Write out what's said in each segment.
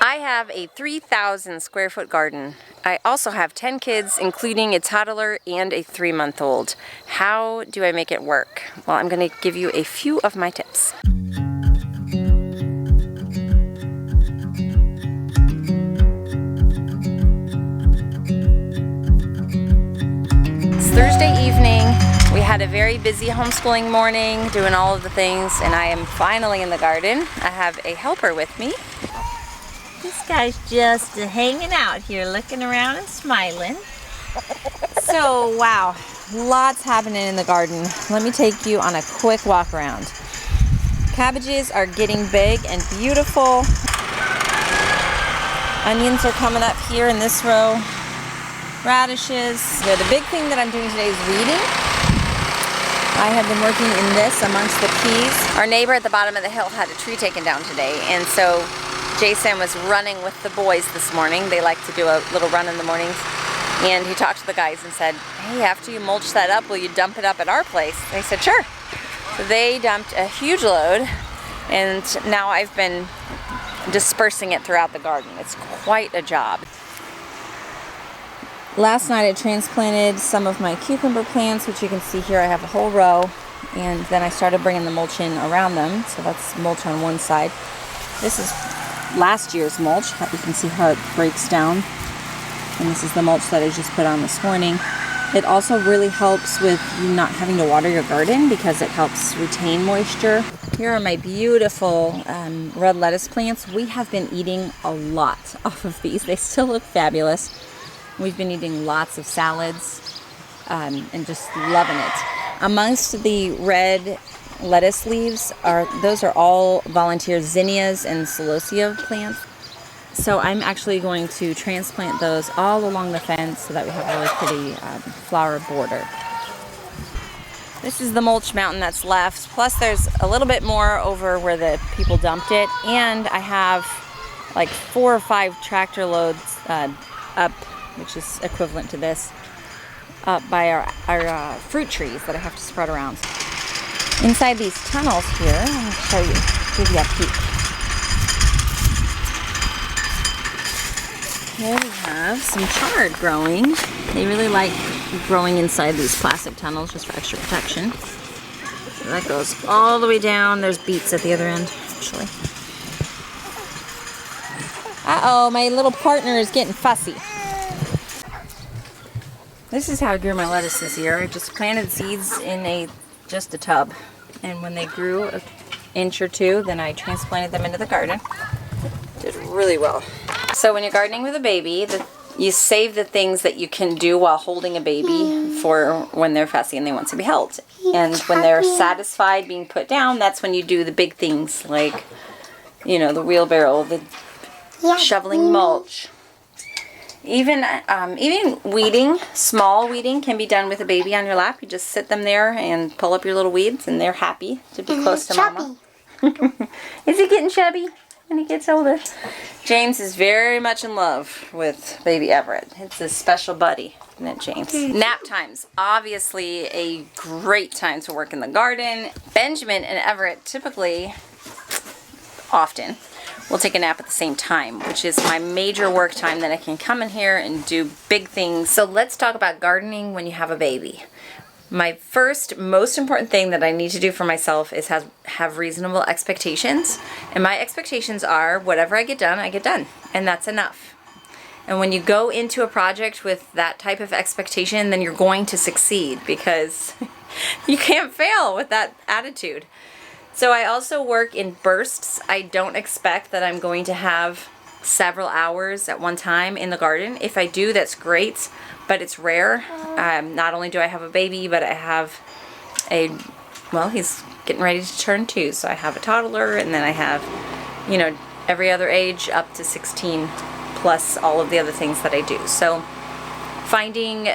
I have a 3,000 square foot garden. I also have 10 kids, including a toddler and a 3-month-old. How do I make it work? Well, I'm going to give you a few of my tips. It's Thursday evening. We had a very busy homeschooling morning, doing all of the things, and I am finally in the garden. I have a helper with me. This guy's just hanging out here, looking around and smiling. So, wow, lots happening in the garden. Let me take you on a quick walk around. Cabbages are getting big and beautiful. Onions are coming up here in this row. Radishes. The big thing that I'm doing today is weeding. I have been working in this amongst the peas. Our neighbor at the bottom of the hill had a tree taken down today, and so Jason was running with the boys this morning. They like to do a little run in the mornings. And he talked to the guys and said, hey, after you mulch that up, will you dump it up at our place? And they said, sure. So they dumped a huge load, and now I've been dispersing it throughout the garden. It's quite a job. Last night I transplanted some of my cucumber plants, which you can see here. I have a whole row, and then I started bringing the mulch in around them. So that's mulch on one side. This is last year's mulch. You can see how it breaks down. And this is the mulch that I just put on this morning. It also really helps with you not having to water your garden because it helps retain moisture. Here are my beautiful red lettuce plants. We have been eating a lot off of these. They still look fabulous. We've been eating lots of salads and just loving it. Amongst the red lettuce leaves, those are all volunteer zinnias and celosia plants. So I'm actually going to transplant those all along the fence so that we have a really pretty flower border. This is the mulch mountain that's left. Plus there's a little bit more over where the people dumped it. And I have like 4 or 5 tractor loads up, which is equivalent to this, up by our fruit trees that I have to spread around. Inside these tunnels here, I'll show you, give you a peek. Here we have some chard growing. They really like growing inside these plastic tunnels just for extra protection. So that goes all the way down. There's beets at the other end, actually. Uh-oh, my little partner is getting fussy. This is how I grew my lettuce this year. I just planted seeds in just a tub. And when they grew an inch or two, then I transplanted them into the garden. Did really well. So when you're gardening with a baby, you save the things that you can do while holding a baby for when they're fussy and they want to be held. And when they're satisfied being put down, that's when you do the big things like, you know, the wheelbarrow, the shoveling mulch. Even weeding, small weeding can be done with a baby on your lap. You just sit them there and pull up your little weeds and they're happy to be close to mama. Is he getting chubby when he gets older? James is very much in love with baby Everett. It's his special buddy, isn't it, James? Nap times, obviously a great time to work in the garden. Benjamin and Everett typically, often, will take a nap at the same time, which is my major work time that I can come in here and do big things. So let's talk about gardening when you have a baby. My first most important thing that I need to do for myself is have reasonable expectations. And my expectations are whatever I get done, and that's enough. And when you go into a project with that type of expectation, then you're going to succeed because you can't fail with that attitude. So I also work in bursts. I don't expect that I'm going to have several hours at one time in the garden. If I do, that's great, but it's rare. Not only do I have a baby, but I have he's getting ready to turn 2, so I have a toddler, and then I have, you know, every other age up to 16, plus all of the other things that I do. So finding,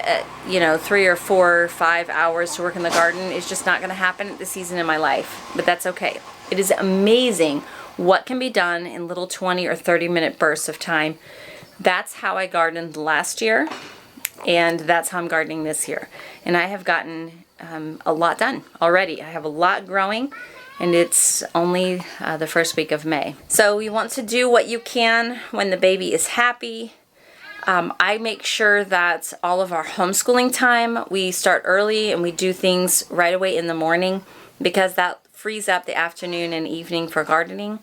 3 or 4 or 5 hours to work in the garden is just not going to happen at this season in my life, but that's okay. It is amazing what can be done in little 20 or 30-minute bursts of time. That's how I gardened last year, and that's how I'm gardening this year. And I have gotten a lot done already. I have a lot growing, and it's only the first week of May. So you want to do what you can when the baby is happy. I make sure that all of our homeschooling time, we start early and we do things right away in the morning because that frees up the afternoon and evening for gardening.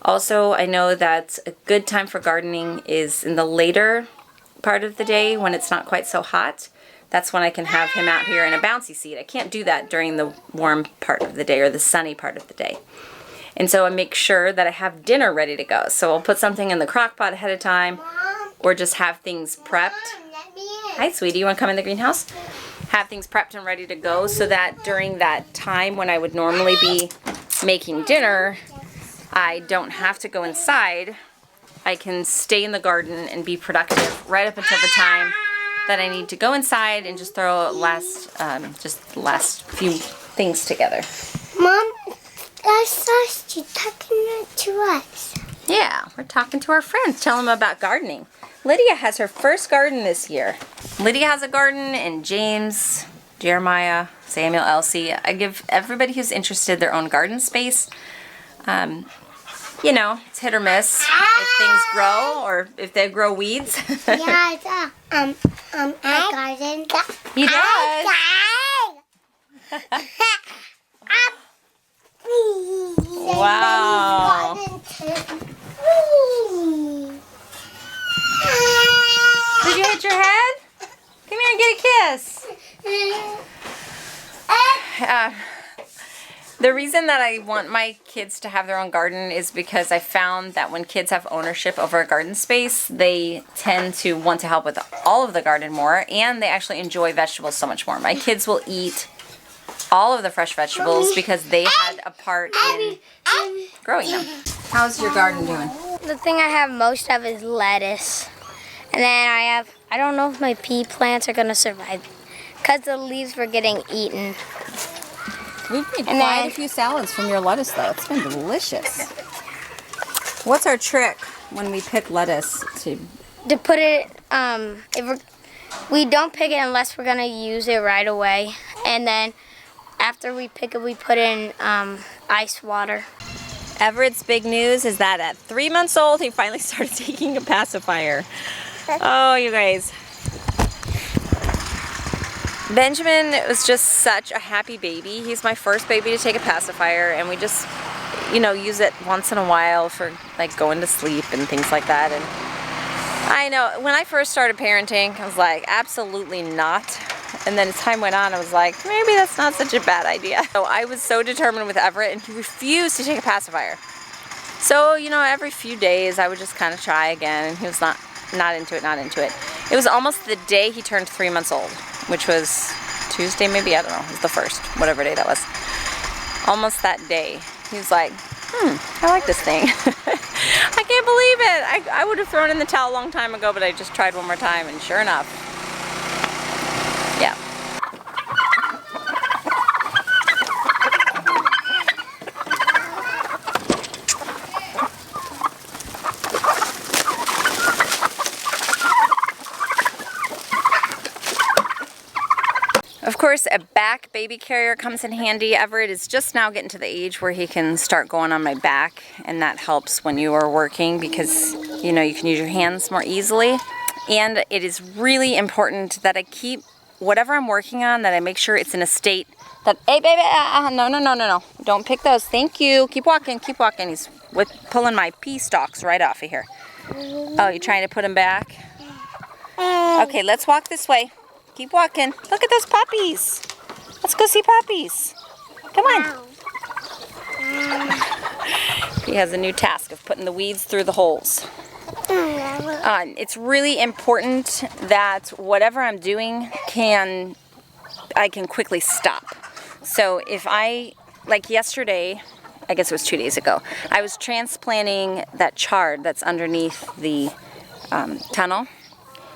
Also, I know that a good time for gardening is in the later part of the day when it's not quite so hot. That's when I can have him out here in a bouncy seat. I can't do that during the warm part of the day or the sunny part of the day. And so I make sure that I have dinner ready to go. So I'll put something in the crock pot ahead of time or just have things prepped. Hi, sweetie, you want to come in the greenhouse? Have things prepped and ready to go so that during that time when I would normally be making dinner, I don't have to go inside. I can stay in the garden and be productive right up until the time that I need to go inside and just throw just the last few things together. Mom, that's us. You're talking to us. Yeah, we're talking to our friends. Tell them about gardening. Lydia has her first garden this year. Lydia has a garden, and James, Jeremiah, Samuel, Elsie. I give everybody who's interested their own garden space. You know, it's hit or miss if things grow or if they grow weeds. Yeah, I garden. He does. Wow. Did you hit your head? Come here and get a kiss. The reason that I want my kids to have their own garden is because I found that when kids have ownership over a garden space, they tend to want to help with all of the garden more, and they actually enjoy vegetables so much more. My kids will eat all of the fresh vegetables because they had a part in growing them. How's your garden doing? The thing I have most of is lettuce. And then I don't know if my pea plants are going to survive because the leaves were getting eaten. We've made quite a few salads from your lettuce, though. It's been delicious. What's our trick when we pick lettuce? To put it, we don't pick it unless we're going to use it right away. And then after we pick it, we put it in ice water. Everett's big news is that at 3 months old, he finally started taking a pacifier. Oh, you guys. Benjamin was just such a happy baby. He's my first baby to take a pacifier, and we just, use it once in a while for like going to sleep and things like that. And I know when I first started parenting, I was like, absolutely not. And then as time went on, I was like, maybe that's not such a bad idea. So I was so determined with Everett, and he refused to take a pacifier. So, every few days I would just kind of try again, and he was not into it. It was almost the day he turned 3 months old, which was Tuesday maybe, I don't know, it was the first, whatever day that was. Almost that day, he was like, I like this thing. I can't believe it. I would have thrown in the towel a long time ago, but I just tried one more time, and sure enough, yeah. Of course, a back baby carrier comes in handy. Everett is just now getting to the age where he can start going on my back, and that helps when you are working because, you can use your hands more easily. And it is really important that I keep whatever I'm working on, that I make sure it's in a state that, hey baby, no. Don't pick those. Thank you. Keep walking. He's pulling my pea stalks right off of here. Oh, you're trying to put them back? Okay, let's walk this way. Keep walking. Look at those puppies. Let's go see puppies. Come on. He has a new task of putting the weeds through the holes. It's really important that whatever I'm doing I can quickly stop. So if like yesterday, I guess it was 2 days ago, I was transplanting that chard that's underneath the tunnel.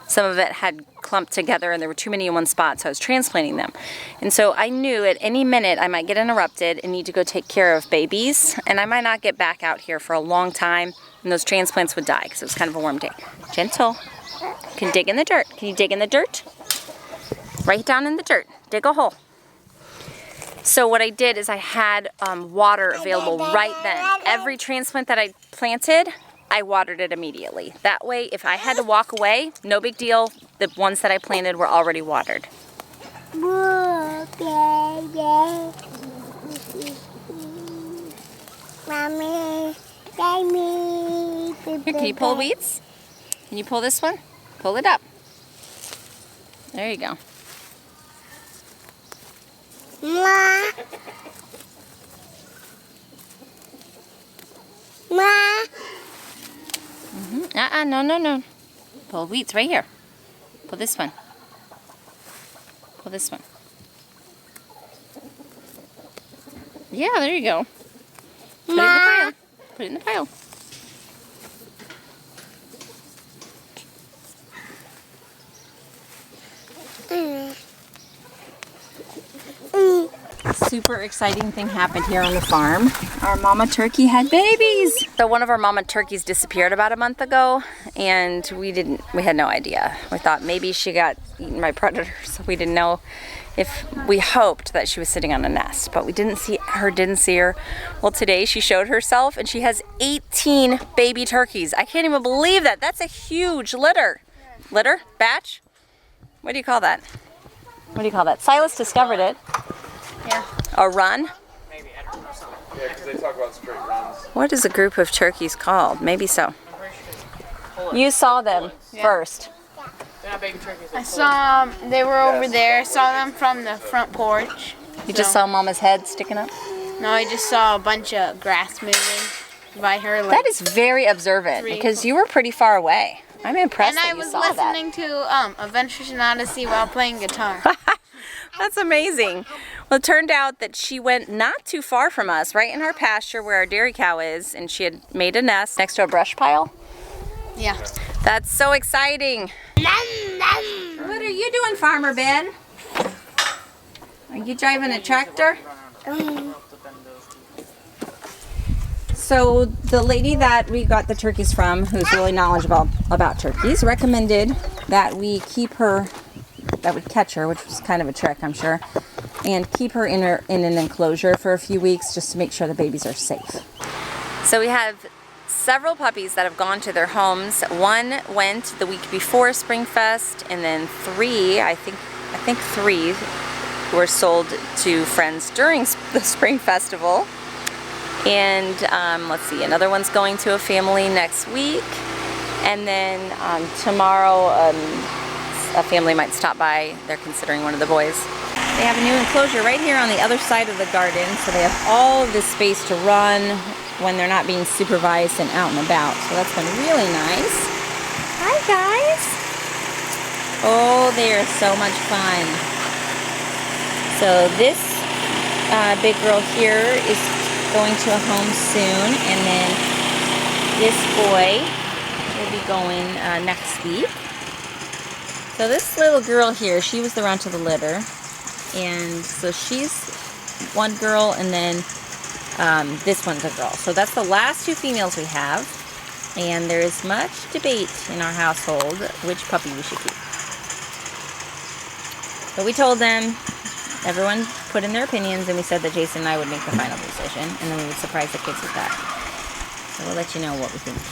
Some of it had clumped together and there were too many in one spot, so I was transplanting them. And so I knew at any minute I might get interrupted and need to go take care of babies, and I might not get back out here for a long time, and those transplants would die because it was kind of a warm day. Gentle. You can dig in the dirt. Can you dig in the dirt? Right down in the dirt. Dig a hole. So what I did is I had water available right then. Every transplant that I planted, I watered it immediately. That way, if I had to walk away, no big deal. The ones that I planted were already watered. Mommy, Here, can you pull weeds? Can you pull this one? Pull it up. There you go. Ma. Ma. No. Pull weeds right here. Pull this one. Pull this one. Yeah, there you go. Put it in the pile. Put it in the pile. Super exciting thing happened here on the farm. Our mama turkey had babies. So one of our mama turkeys disappeared about a month ago, and we had no idea. We thought maybe she got eaten by predators. We didn't know if, we hoped that she was sitting on a nest, but we didn't see her. Well, today she showed herself, and she has 18 baby turkeys. I can't even believe that. That's a huge litter. Litter? Batch? What do you call that? What do you call that? Silas discovered it. Yeah. A run? Maybe, I don't know. Yeah, because they talk about straight runs. What is a group of turkeys called? Maybe so. You saw them first. They're not baby turkeys. I saw them, they were over there. I saw them from the front porch. You just saw Mama's head sticking up? No, I just saw a bunch of grass moving by her. Like, That is very observant because you were pretty far away. I'm impressed and I that you was saw that. listening to Adventures in Odyssey while playing guitar. That's amazing. Well, it turned out that she went not too far from us, right in our pasture where our dairy cow is, and she had made a nest next to a brush pile. Yeah. That's so exciting. What are you doing, Farmer Ben? Are you driving a tractor? So the lady that we got the turkeys from, who's really knowledgeable about turkeys, recommended that we keep her, that we catch her, which was kind of a trick, I'm sure, and keep her in an enclosure for a few weeks just to make sure the babies are safe. So we have several puppies that have gone to their homes. One went the week before Spring Fest, and then three, I think three were sold to friends during the Spring Festival. And let's see, another one's going to a family next week, and then tomorrow a family might stop by. They're considering one of the boys. They have a new enclosure right here on the other side of the garden, so they have all of this space to run when they're not being supervised and out and about. So that's been really nice. Hi guys! Oh, they are so much fun. So this big girl here is going to a home soon, and then this boy will be going next week. So this little girl here, she was the runt of the litter, and so she's one girl, and then this one's a girl. So that's the last two females we have, and there is much debate in our household which puppy we should keep. But we told them, everyone put in their opinions, and we said that Jason and I would make the final decision, and then we would surprise the kids with that. So we'll let you know what we think.